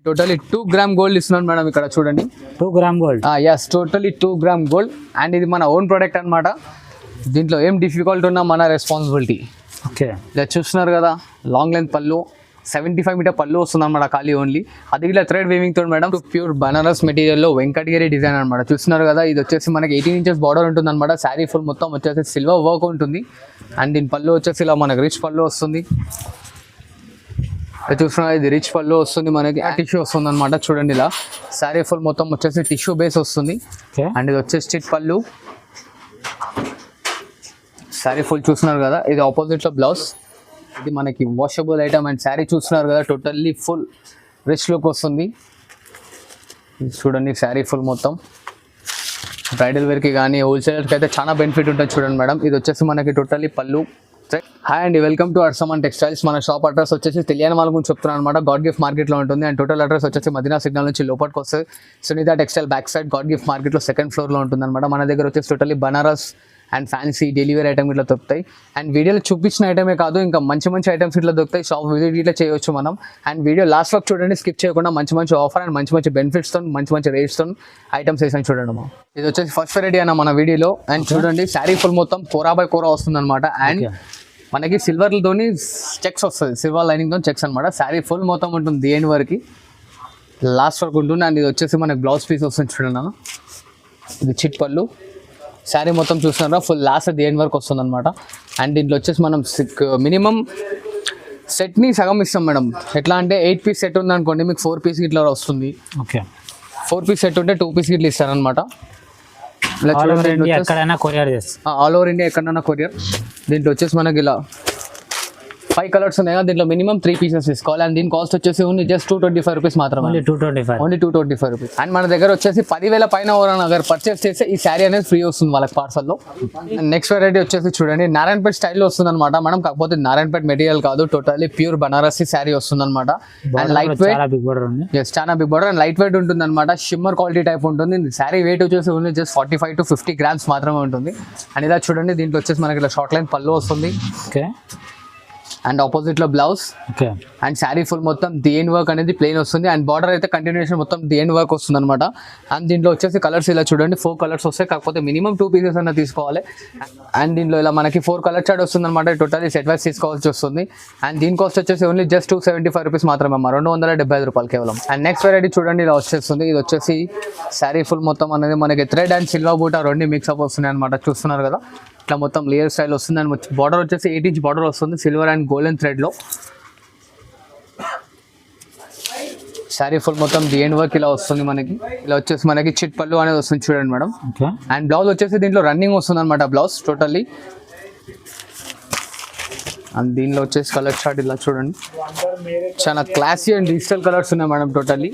Totally 2 gram gold ఇస్తున్నాను madam ఇక్కడ చూడండి. 2 gram gold. Yes, totally 2 gram gold. And ఇది మన ఓన్ ప్రోడక్ట్ అనమాట. దీంట్లో ఏం డిఫికల్ట్ ఉన్నా మన రెస్పాన్సిబిలిటీ. ఓకే, ఇలా చూస్తున్నారు కదా, లాంగ్ లెంత్ పళ్ళు, 75 మీటర్ పళ్ళు వస్తుంది అనమాట ఖాళీ ఓన్లీ. అది ఇలా థ్రెడ్ వీవింగ్ తో మేడం, ప్యూర్ బనారస్ మెటీరియల్లో వెంకటగిరి డిజైన్ అనమాట. చూస్తున్నారు కదా, ఇది వచ్చేసి మనకి 18 ఇంచెస్ బార్డర్ ఉంటుంది అనమాట. శారీ ఫుల్ మొత్తం వచ్చేసి సిల్వర్ వర్క్ ఉంటుంది. అండ్ దీని పళ్ళు వచ్చేసి ఇలా మనకి రిచ్ పళ్ళు వస్తుంది. చూస్తున్నా, ఇది రిచ్ పళ్ళు వస్తుంది మనకి. టిష్యూ వస్తుంది అనమాట. చూడండి, ఇలా శారీ ఫుల్ మొత్తం వచ్చేసి టిష్యూ బేస్ వస్తుంది. అండ్ ఇది వచ్చేసి స్టిచ్ పళ్ళు. శారీ ఫుల్ చూస్తున్నారు కదా, ఇది ఆపోజిట్లో బ్లౌజ్. ఇది మనకి వాషబుల్ ఐటమ్. అండ్ శారీ చూస్తున్నారు కదా, టోటల్లీ ఫుల్ రిచ్ లుక్ వస్తుంది. చూడండి, శారీ ఫుల్ మొత్తం బ్రైడల్ వేర్కి కానీ హోల్సేలర్కి అయితే చాలా బెనిఫిట్ ఉంటుంది. చూడండి మేడం, ఇది వచ్చేసి మనకి టోటల్లీ పళ్ళు. హాయ్ అండి, వెల్కమ్ టు అర్సమన్ టెక్స్టైల్స్. మన షాప్ అడ్రస్ వచ్చేసి తెలియని వాళ్ళ గురించి చెప్తున్నాను అనమాట. గాడ్ గిఫ్ట్ మార్కెట్లో ఉంటుంది. అండ్ టోటల్ అడ్రస్ వచ్చేసి మదీనా సిగ్నల్ నుంచి లోపలికి వస్తే Sunitha textile back side god gift మార్కెట్లో 2nd ఫ్లోర్లో ఉంటుంది అనమాట. మన దగ్గర వచ్చేసి totally Banaras and fancy delivery item ఇట్లా దొరుకుతాయి. అండ్ వీడియోలో చూపించిన ఐటమే కాదు, ఇంకా మంచి మంచి ఐటమ్స్ ఇట్లా దొరుకుతాయి. షాప్ విజిట్ ఇట్లా చేయొచ్చు మనం. అండ్ వీడియో లాస్ట్ వరకు చూడండి, స్కిప్ చేయకుండా. మంచి మంచి ఆఫర్ అండ్ మంచి మంచి బెనిఫిట్స్తో, మంచి మంచి రేట్స్తో ఐటమ్స్ వేసాను చూడండి అమ్మా. ఇది వచ్చేసి ఫస్ట్ వెరైటీ అన్న మన వీడియోలో. అండ్ చూడండి, శారీ ఫుల్ మొత్తం కోరా బై కోరా వస్తుంది అనమాట. అండ్ మనకి సిల్వర్తోని చెక్స్ వస్తుంది, సిల్వర్ లైనింగ్తో చెక్స్ అనమాట. శారీ ఫుల్ మొత్తం ఉంటుంది, దేని వరకు లాస్ట్ వరకు ఉంటుంది. అండ్ ఇది వచ్చేసి మనకి బ్లౌజ్ పీస్ వస్తుంది చూడండి అన్న. ఇది చిట్ పళ్ళు. శారీ మొత్తం చూస్తున్నారా, ఫుల్ లాస్ట్ దేని వరకు వస్తుంది అనమాట. అండ్ దీంట్లో వచ్చేసి మనం మినిమం సెట్ని సగం ఇస్తాం మేడం. ఎట్లా అంటే 8 పీస్ సెట్ ఉందనుకోండి, మీకు 4 పీస్ ఇట్లా వస్తుంది. ఓకే, 4 పీస్ సెట్ ఉంటే 2 పీస్ ఇట్లా ఇస్తారనమాట. ఆల్ ఓవర్ ఇండియా ఎక్కడైనా కొరియర్ చేస్తాం. ఆల్ ఓవర్ ఇండియా ఎక్కడైనా కొరియర్. దీంట్లో వచ్చేసి మనకి ఇలా 5 కలర్స్ ఉన్నాయి. దీంట్లో మినిమం 3 పీసెస్ తీసుకోవాలి. అండ్ దీని కాస్ట్ వచ్చేసి ఓన్లీ జస్ట్ 225 రూపీస్ మాత్రమే. Only 225 rupees. అండ్ మన దగ్గర వచ్చేసి 10,000 పైన ఎవరైనా పర్చేస్ చేస్తే ఈ శారీ అనేది ఫ్రీ వస్తుంది వాళ్ళకి పార్సల్లో. నెక్స్ట్ వెరైటీ వచ్చేసి చూడండి, నారాయణపేట స్టైల్లో వస్తుంది అనమాట మనం. కాకపోతే నారాయణపేట మెటీరియల్ కాదు, టోటల్లీ ప్యూర్ బనారసి శారీ వస్తుంది అనమాట. అండ్ లైట్ వెయిట్, చాలా big border and light weight ఉంటుంది అనమాట. షిమ్మర్ క్వాలిటీ టైప్ ఉంటుంది. శారీ వెయిట్ వచ్చేసి ఓన్లీ జస్ట్ 45 to 50 గ్రామ్స్ మాత్రమే ఉంటుంది. అండ్ ఇలా చూడండి, దీంట్లో వచ్చేసి మనకి ఇలా షార్ట్ లైన్ పళ్ళు వస్తుంది. ఓకే, అండ్ ఆపోజిట్లో blouse. Okay, and sari full మొత్తం డిఎన్ వర్క్ అనేది ప్లెయిన్ వస్తుంది. అండ్ బార్డర్ అయితే కంటిన్యూషన్ మొత్తం డిఎన్ వర్క్ వస్తుంది అనమాట. అండ్ దీంట్లో వచ్చేసి కలర్స్ ఇలా చూడండి, 4 కలర్స్ వస్తాయి. కాకపోతే మినిమం 2 పీసెస్ అన్న తీసుకోవాలి. అండ్ దీంట్లో ఇలా మనకి 4 కలర్ చార్ట్ వస్తుంది అనమాట. టోటల్లీ సెట్ వైస్ తీసుకోవాల్సి వస్తుంది. అండ్ దీని కాస్ట్ వచ్చేసి ఓన్లీ జస్ట్ 275 రూపీస్ మాత్రమే అమ్మ, 275 రూపాయలు కేవలం. అండ్ నెక్స్ట్ వెరైటీ చూడండి, ఇలా వచ్చేస్తుంది. ఇది వచ్చేసి శారీ ఫుల్ మొత్తం అనేది మనకి థ్రెడ్ అండ్ సిల్వర్ బూటా 2 మిక్స్అప్ వస్తున్నాయి అనమాట. చూస్తున్నారు కదా, ఇట్లా మొత్తం లేయర్ స్టైల్ వస్తుంది. అండ్ బార్డర్ వచ్చేసి 8 ఇంచ్ బార్డర్ వస్తుంది, సిల్వర్ అండ్ గోల్డెన్ థ్రెడ్లో. శారీ ఫుల్ మొత్తం డిఎన్ వర్క్ ఇలా వస్తుంది మనకి. ఇలా వచ్చేసి మనకి చిట్ పళ్ళు అనేది వస్తుంది చూడండి మేడం. అండ్ బ్లౌజ్ వచ్చేసి దీంట్లో రన్నింగ్ వస్తుంది అనమాట బ్లౌజ్ టోటల్లీ. అండ్ దీనిలో వచ్చేసి కలర్ చార్ట్ ఇలా చూడండి, చాలా క్లాసీ అండ్ డిజిటల్ కలర్స్ ఉన్నాయి మేడం టోటల్లీ.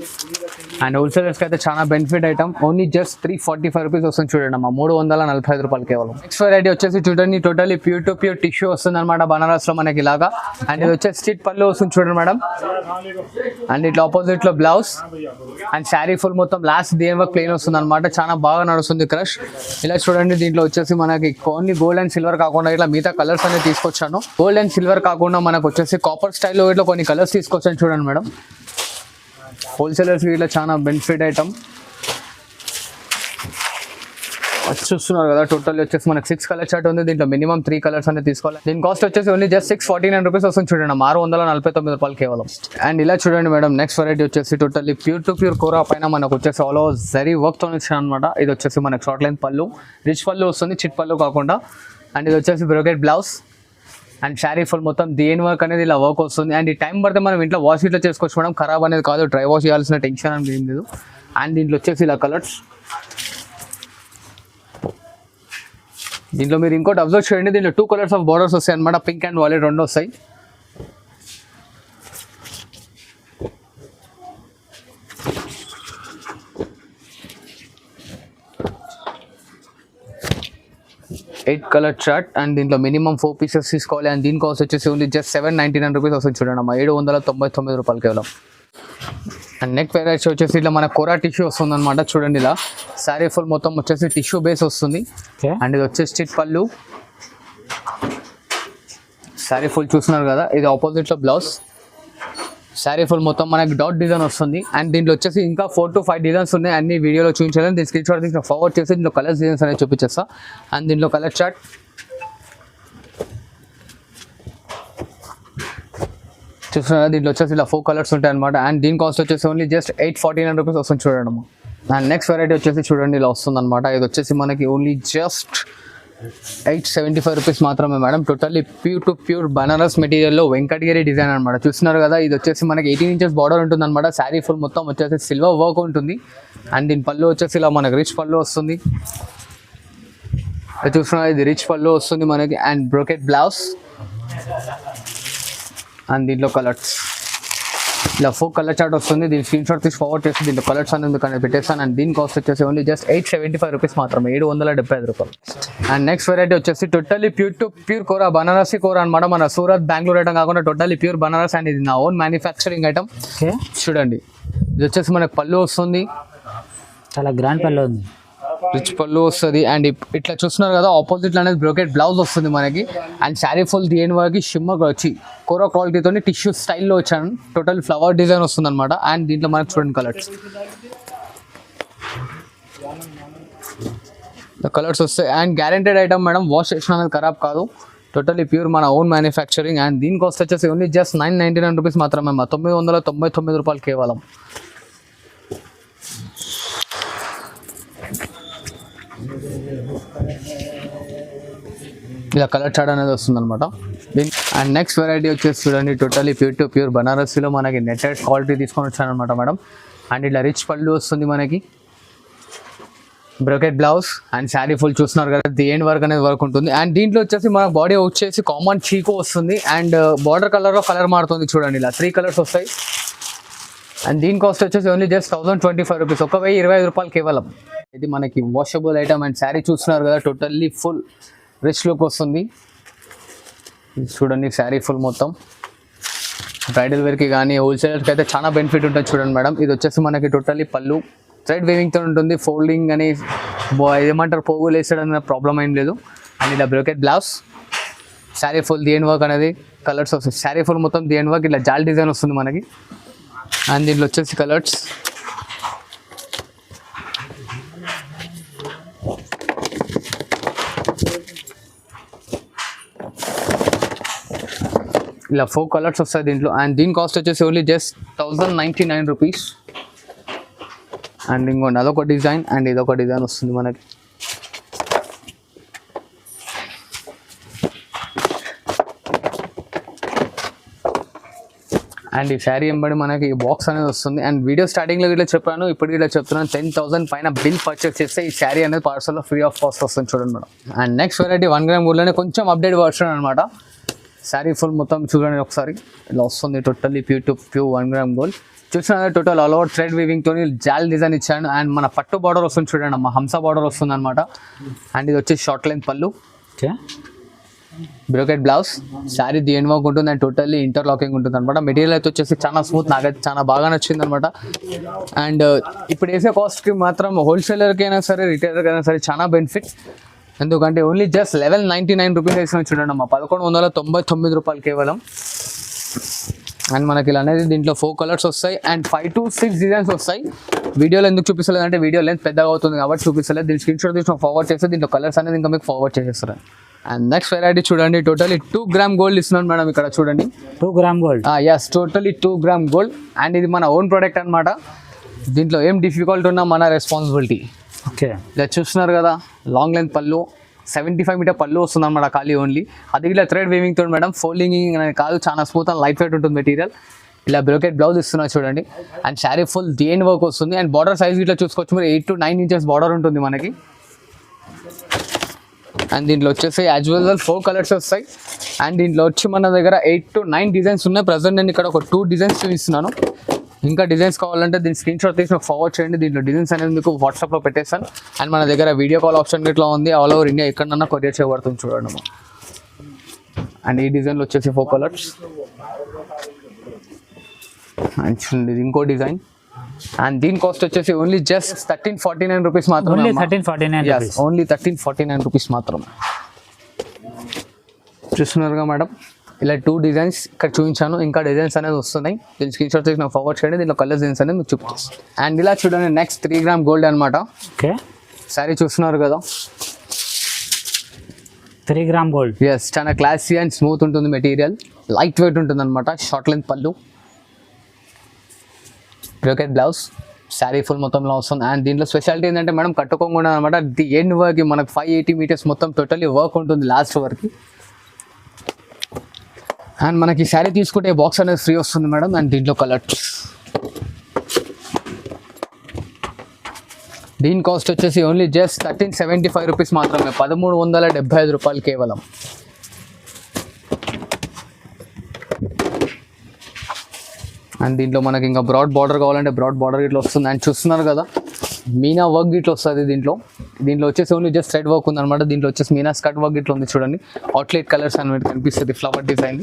అండ్ హోల్సేలర్స్కి అయితే చాలా benefit item. Only just 345 rupees వస్తుంది చూడండి అమ్మా, 345 రూపాయలు కేవలం. నెక్స్ట్ వెరైటీ వచ్చేసి చూడండి, totally pure to pure tissue వస్తుంది అనమాట బనారస్లో మనకి ఇలాగా. అండ్ ఇది వచ్చేసి స్టిచ్ పళ్ళు వస్తుంది చూడండి మేడం. అండ్ ఇట్లా ఆపోజిట్లో బ్లౌజ్. అండ్ శారీ ఫుల్ మొత్తం లాస్ట్ దేని వర్క్ ప్లెయిన్ వస్తుంది అనమాట. చాలా బాగా నడుస్తుంది క్రష్. ఇలా చూడండి, దీంట్లో వచ్చేసి మనకి ఓన్లీ గోల్డ్ అండ్ సిల్వర్ కాకుండా ఇట్లా మిగతా కలర్స్ అనేది తీసుకొచ్చాను. గోల్డ్ అండ్ సిల్వర్ కాకుండా మనకు వచ్చేసి కాపర్ స్టైల్లో ఇట్లా కొన్ని కలర్స్ తీసుకొచ్చాను చూడండి మేడం. హోల్సేలర్స్కి ఇట్లా చాలా బెనిఫిట్ ఐటమ్. చూస్తున్నారు కదా, టోటల్ వచ్చేసి మనకి 6 కలర్ చార్ట్ ఉంది. దీంట్లో మినిమం 3 కలర్స్ అనేది తీసుకోవాలి. దీని కాస్ట్ వచ్చేసి ఓన్లీ జస్ట్ 649 రూపీస్ వస్తుంది చూడండి, 649 రూపాయలు కేవలం. అండ్ ఇలా చూడండి మేడం, నెక్స్ట్ వెరైటీ వచ్చేసి టోటల్లీ ప్యూర్ టు ప్యూర్ కోరా పైన మనకు వచ్చేసి ఆల్ ఓవర్ జరీ వర్క్తో ఇచ్చాను అనమాట. ఇది వచ్చేసి మనకి షార్ట్ లైన్ పళ్ళు, రిచ్ పళ్ళు వస్తుంది, చిట్ పళ్ళు కాకుండా. అండ్ ఇది వచ్చేసి brocade blouse. And sari full మొత్తం డిఎన్ వర్క్ అనేది ఇలా వర్క్ వస్తుంది. అండ్ ఈ టైం పడితే మనం ఇంట్లో వాష్ ఇట్లా చేసుకోవచ్చు మేడం, ఖరాబ్ అనేది కాదు, డ్రై వాష్ చేయాల్సిన టెన్షన్ అనేది ఏం లేదు. అండ్ దీంట్లో వచ్చేసి ఇలా కలర్స్. దీంట్లో మీరు ఇంకోటి అబ్జర్వ్ చేయండి, దీంట్లో 2 కలర్స్ ఆఫ్ బార్డర్స్ వస్తాయి అనమాట, పింక్ అండ్ వాయిలెట్ 2 వస్తాయి. Eight colour chart. అండ్ దీంట్లో మినిమం 4 పీసెస్ తీసుకోవాలి. అండ్ దీని కాస్ట్ వచ్చేసి ఓన్లీ జస్ట్ 799 రూపీస్ వస్తుంది చూడండి అమ్మా, 799 రూపాయలు కేవలం. అండ్ నెక్ వెరైటీ వచ్చేసి ఇట్లా మన కోరా టిష్యూ వస్తుంది అనమాట. చూడండి, ఇలా శారీ ఫుల్ మొత్తం వచ్చేసి టిష్యూ బేస్ వస్తుంది. అండ్ ఇది వచ్చేసి స్టిచ్ పళ్ళు. శారీ ఫుల్ చూస్తున్నారు కదా, ఇది ఆపోజిట్లో బ్లౌజ్. శారీ ఫుల్ మొత్తం మనకి డాట్ డిజైన్ వస్తుంది అండ్ దీంట్లో వచ్చేసి ఇంకా 4 to 5 డిజైన్స్ ఉన్నాయి, అన్ని వీడియోలో చూపించాలని దీని స్క్రీన్ షాట్ తీసి ఫార్వర్డ్ చేసి దీంట్లో కలర్స్ డిజైన్స్ అనేది చూపించేస్తా. అండ్ దీంట్లో కలర్ చార్ట్ చూస్తున్నారు, దీంట్లో వచ్చేసి ఇలా 4 కలర్స్ ఉంటాయి అనమాట. అండ్ దీని కాస్ట్ వచ్చేసి ఓన్లీ జస్ట్ 849 రూపీస్ వస్తుంది చూడండి. అండ్ నెక్స్ట్ వెరైటీ వచ్చేసి చూడండి ఇలా వస్తుంది అనమాట. ఇది వచ్చేసి మనకి ఓన్లీ జస్ట్ 875 రూపీస్ మాత్రమే మేడం. టోటల్లీ ప్యూర్ బనారస్ మెటీరియల్లో వెంకటగిరి డిజైన్ అనమాట. చూస్తున్నారు కదా, ఇది వచ్చేసి మనకి 18 ఇంచెస్ బార్డర్ ఉంటుంది అనమాట. శారీ ఫుల్ మొత్తం వచ్చేసి సిల్వర్ వర్క్ ఉంటుంది. అండ్ దీని పళ్ళు వచ్చేసి ఇలా మనకి రిచ్ పళ్ళు వస్తుంది. చూస్తున్నారు, ఇది రిచ్ పళ్ళు వస్తుంది మనకి. అండ్ బ్రోకెట్ బ్లౌజ్ అండ్ దీంట్లో కలర్స్ ఇలా 4 కలర్ చార్ట్ వస్తుంది. దీని స్క్రీన్ షాట్ తీసి ఫార్వర్డ్ చేసి దీంట్లో కలర్స్ అనేది పెట్టేస్తాను. అండ్ దీని కాస్ట్ వచ్చేసి ఓన్లీ జస్ట్ 875 రూపీస్ మాత్రమే, 775 రూపాయలు. అండ్ నెక్స్ట్ వెరైటీ వచ్చేసి టోటల్లీ ప్యూర్ కోరా బనారసి కోరా అనమాట. మన సూరత్ బెంగళూరు ఐటమ్ కాకుండా టోటల్లీ ప్యూర్ బనారస్. అండ్ ఇది నా ఓన్ మ్యానుఫ్యాక్చరింగ్ ఐటమ్. చూడండి, ఇది వచ్చేసి మనకు పళ్ళు వస్తుంది, చాలా గ్రాండ్ పళ్ళు ఉంది, రిచ్ పళ్ళు వస్తుంది. అండ్ ఇట్లా చూస్తున్నారు కదా, ఆపోజిట్ అనేది బ్రోకెట్ బ్లౌజ్ వస్తుంది మనకి. అండ్ శారీ ఫుల్ దేని వరకు షిమ్మర్ వచ్చి కోరా క్వాలిటీతో టిష్యూ స్టైల్లో వచ్చాను. టోటల్ ఫ్లవర్ డిజైన్ వస్తుంది అనమాట. అండ్ దీంట్లో మనకి చూడండి కలర్స్ వస్తాయి. And guaranteed item madam, wash చేసిన అనేది ఖరాబ్ కాదు. టోటల్లీ ప్యూర్ మన ఓన్ మ్యానుఫ్యాక్చరింగ్. అండ్ దీని కాస్ట్ వచ్చేసి ఓన్లీ జస్ట్ 999 రూపీస్ మాత్రమే, 999 రూపాయలు కేవలం. ఇలా కలర్ చార్ట్ అనేది వస్తుంది అనమాట. అండ్ నెక్స్ట్ వెరైటీ వచ్చేసి చూడండి, టోటలీ ప్యూర్ బనారస్లో మనకి నెట్టెడ్ క్వాలిటీ తీసుకొని వచ్చాను అనమాట మేడం. అండ్ ఇట్లా రిచ్ పళ్ళు వస్తుంది మనకి, brocade blouse and sari full చూస్తున్నారు కదా, ది ఎండ్ వర్క్ అనేది వర్క్ ఉంటుంది. అండ్ దీంట్లో వచ్చేసి మన బాడీ వచ్చేసి కామన్ చీకో వస్తుంది. అండ్ బార్డర్ కలర్లో కలర్ మారుతుంది చూడండి, ఇలా 3 కలర్స్ వస్తాయి. అండ్ దీని కాస్ట్ వచ్చేసి ఓన్లీ జస్ట్ 1025 రూపీస్, 1025 రూపాయలు కేవలం. ఇది మనకి వాషబుల్ ఐటమ్. అండ్ శారీ చూస్తున్నారు కదా, టోటల్లీ ఫుల్ రిచ్ లుక్ వస్తుంది. చూడండి శారీ ఫుల్ మొత్తం బ్రైడల్ వేర్కి కానీ హోల్సేలర్కి అయితే చాలా బెనిఫిట్ ఉంటుంది చూడండి మేడం. ఇది వచ్చేసి మనకి టోటల్లీ పళ్ళు థ్రెడ్ వీవింగ్తో ఉంటుంది. ఫోల్డింగ్ అని ఏమంటారు, పోగులు వేసాడన్న ప్రాబ్లం ఏం లేదు. అండ్ ఇలా brocade blouse, sari full the end work అనేది కలర్స్ వస్తుంది. శారీ ఫుల్ మొత్తం ది ఎండ్ వర్క్ ఇట్లా జాల్ డిజైన్ వస్తుంది మనకి. అండ్ దీంట్లో వచ్చేసి కలర్స్ ఇలా 4 కలర్స్ వస్తాయి దీంట్లో. అండ్ దీని కాస్ట్ వచ్చేసి ఓన్లీ జస్ట్ 1099 రూపీస్. అండ్ ఇంకోండి అదొక డిజైన్ అండ్ ఇదొక డిజైన్ వస్తుంది మనకి. అండ్ ఈ శారీ ఎంబడి మనకి ఈ బాక్స్ అనేది వస్తుంది. అండ్ వీడియో స్టార్టింగ్లో ఇట్లా చెప్పాను, ఇప్పుడు ఇట్లా చెప్తున్నాను, 10,000 పైన బిల్ పర్చేస్ చేస్తే ఈ శారీ అనేది పార్సల్లో ఫ్రీ ఆఫ్ కాస్ట్ వస్తుంది చూడండి madam. And next variety 1 gram గోల్డ్లోనే కొంచెం అప్డేట్ వర్షన్ అనమాట. శారీ ఫుల్ మొత్తం చూడండి ఒకసారి, ఇలా వస్తుంది టోటల్లీ ప్యూర్ 1 గ్రామ్ గోల్డ్. చూసిన టోటల్ ఆల్ ఓవర్ థ్రెడ్ వీవింగ్తో జాల్ డిజైన్ ఇచ్చాను. అండ్ మన పట్టు బార్డర్ వస్తుంది చూడండి, మా హంసా బార్డర్ వస్తుంది అనమాట. అండ్ ఇది వచ్చి షార్ట్ లెంత్ పళ్ళు, brocade blouse, sari the end work ఉంటుంది. అండ్ టోటల్లీ ఇంటర్లాకింగ్ ఉంటుంది అనమాట. మెటీరియల్ అయితే వచ్చేసి చాలా స్మూత్, నాకైతే చాలా బాగా నచ్చింది అనమాట. అండ్ ఇప్పుడు వేసే కాస్ట్కి మాత్రం హోల్సేలర్కి అయినా సరే రిటైలర్కి అయినా సరే చాలా బెనిఫిట్. ఎందుకంటే ఓన్లీ జస్ట్ 1199 రూపీస్ వేసిన చూడండి అమ్మా, 1199 రూపాయలు కేవలం. అండ్ మనకి ఇలా అనేది దీంట్లో 4 కలర్స్ వస్తాయి అండ్ 5 to 6 డిజైన్స్ వస్తాయి. వీడియోలో ఎందుకు చూపిస్తలేదు అంటే వీడియో లెంత్ పెద్దగా అవుతుంది కాబట్టి చూపిస్తలేదు. దీని స్క్రీన్ షాట్ తీసుకొని ఫార్వర్డ్ చేస్తే దీంట్లో కలర్స్ అనేది ఇంకా మీకు ఫార్వర్డ్ చేసేస్తారు. అండ్ నెక్స్ట్ వెరైటీ చూడండి, టోటలీ 2 గ్రామ్ గోల్డ్ ఇస్తున్నాను మేడం. ఇక్కడ చూడండి 2 gram gold. Yes, totally 2 gram gold. And ఇది మన ఓన్ ప్రోడక్ట్ అనమాట. దీంట్లో ఏం డిఫికల్ట్ ఉన్నా మన రెస్పాన్సిబిలిటీ. ఓకే, ఇలా చూస్తున్నారు కదా, లాంగ్ లెంత్ పళ్ళు, 75 మీటర్ పళ్ళు వస్తుంది అనమాట ఖాళీ ఓన్లీ. అది ఇలా థ్రెడ్ వీవింగ్ తో మేడం, ఫోల్డింగ్ అనేది కాదు, చాలా స్మూత్ అండ్ లైట్ వెయిట్ ఉంటుంది మెటీరియల్. ఇలా బ్రోకెట్ బ్లౌజ్ ఇస్తున్నా చూడండి. అండ్ శారీ ఫుల్ డిఎన్ వర్క్ వస్తుంది. అండ్ బార్డర్ సైజ్ ఇట్లా చూసుకోవచ్చు మీరు, 8 to 9 ఇంచెస్ బార్డర్ ఉంటుంది మనకి. అండ్ దీంట్లో వచ్చేసి యాజ్ వెల్ 4 కలర్స్ వస్తాయి. అండ్ దీంట్లో వచ్చి మన దగ్గర 8 to 9 డిజైన్స్ ఉన్నాయి. ప్రజెంట్ నేను ఇక్కడ ఒక 2 డిజైన్స్ చూపిస్తున్నాను. ఇంకా డిజైన్స్ కావాలంటే దీని స్క్రీన్ షాట్ తీసి నాకు ఫార్వర్డ్ చేయండి. దీంట్లో డిజైన్స్ అనేది మీకు వాట్సాప్లో పెట్టేస్తాను. అండ్ మన దగ్గర వీడియో కాల్ ఆప్షన్ ఇట్లా ఉంది, ఆల్ ఓవర్ ఇండియా ఎక్కడన్నా కొరియర్ చేయబడుతుంది చూడండి. అండ్ ఈ డిజైన్లో వచ్చేసి 4 కలర్స్. అండ్ చూడండి ఇంకో డిజైన్. అండ్ దీని కాస్ట్ వచ్చేసి ఓన్లీ జస్ట్ 1349 రూపీస్ మాత్రమే. ఓన్లీ 1349. ఓన్లీ 1349 రూపీస్ మాత్రమే. చూస్తున్నారుగా మేడం, ఇలా 2 డిజైన్స్ ఇక్కడ చూపించాను, ఇంకా డిజైన్స్ అనేది వస్తున్నాయి. దీని స్క్రీన్ షాట్ చేసి నాకు ఫార్వర్డ్ చేయండి, దీంట్లో కలర్ డిజైన్స్ అనేది మీకు చూపిస్తాను. అండ్ ఇలా చూడండి నెక్స్ట్ 3 గ్రామ్ గోల్డ్ అనమాట. ఓకే, శారీ చూస్తున్నారు కదా, 3 గ్రామ్ గోల్డ్. ఎస్, చాలా క్లాసీ అండ్ స్మూత్ ఉంటుంది మెటీరియల్, లైట్ వెయిట్ ఉంటుంది అనమాట. షార్ట్ లెంత్ పళ్ళు, బ్రోకెట్ బ్లౌజ్, శారీ ఫుల్ మొత్తంలో వస్తుంది. అండ్ దీంట్లో స్పెషాలిటీ ఏంటంటే మేడం కట్టుకోకుండా అనమాట, ది ఎండ్ వర్క్ మనకు 580 మీటర్స్ మొత్తం టోటల్లీ వర్క్ ఉంటుంది లాస్ట్ వరకు. అండ్ మనకి శారీ తీసుకుంటే బాక్స్ అనేది ఫ్రీ వస్తుంది మేడం. అండ్ దీంట్లో కలర్స్, దీని కాస్ట్ వచ్చేసి ఓన్లీ జస్ట్ 1375 రూపీస్ మాత్రమే, 1375 రూపాయలు కేవలం. అండ్ దీంట్లో మనకి ఇంకా బ్రాడ్ బార్డర్ కావాలంటే బ్రాడ్ బార్డర్ ఇట్లా వస్తుంది. అండ్ చూస్తున్నారు కదా మీనా వర్క్ ఇట్లా వస్తుంది దీంట్లో. దీంట్లో వచ్చేసి ఓన్లీ జస్ట్ థ్రెడ్ వర్క్ ఉందన్నమాట. దీంట్లో వచ్చేసి మీనా స్కర్ట్ వర్క్ ఇట్లా ఉంది చూడండి, అవుట్లెట్ కలర్స్ అనేది కనిపిస్తుంది, ఫ్లవర్ డిజైన్.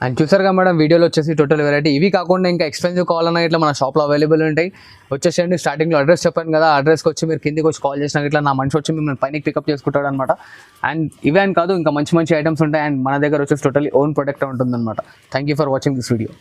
అండ్ చూసారుగా మేడం వీడియోలో వచ్చేసి టోటల్ వెరైటీ. ఇవి కాకుండా ఇంకా ఎక్స్పెన్సివ్ కావాలన్నా ఇట్లా మన షాప్లో అవైలబుల్ ఉంటాయి. వచ్చేసేయండి, స్టార్టింగ్లో అడ్రస్ చెప్పాను కదా, అడ్రస్కి వచ్చి మీరు కిందికి వచ్చి కాల్ చేసినా ఇట్లా నా మనిషి వచ్చి మిమ్మల్ని పైనకి పికప్ చేసుకుంటాడు అనమాట. అండ్ ఇవే అని కాదు, ఇంకా మంచి మంచి ఐటమ్స్ ఉంటాయి. అండ్ మన దగ్గర వచ్చేసి టోటల్లీ ఓన్ ప్రొడక్ట్ ఉంటుందన్నమాట. Thank you for watching this video.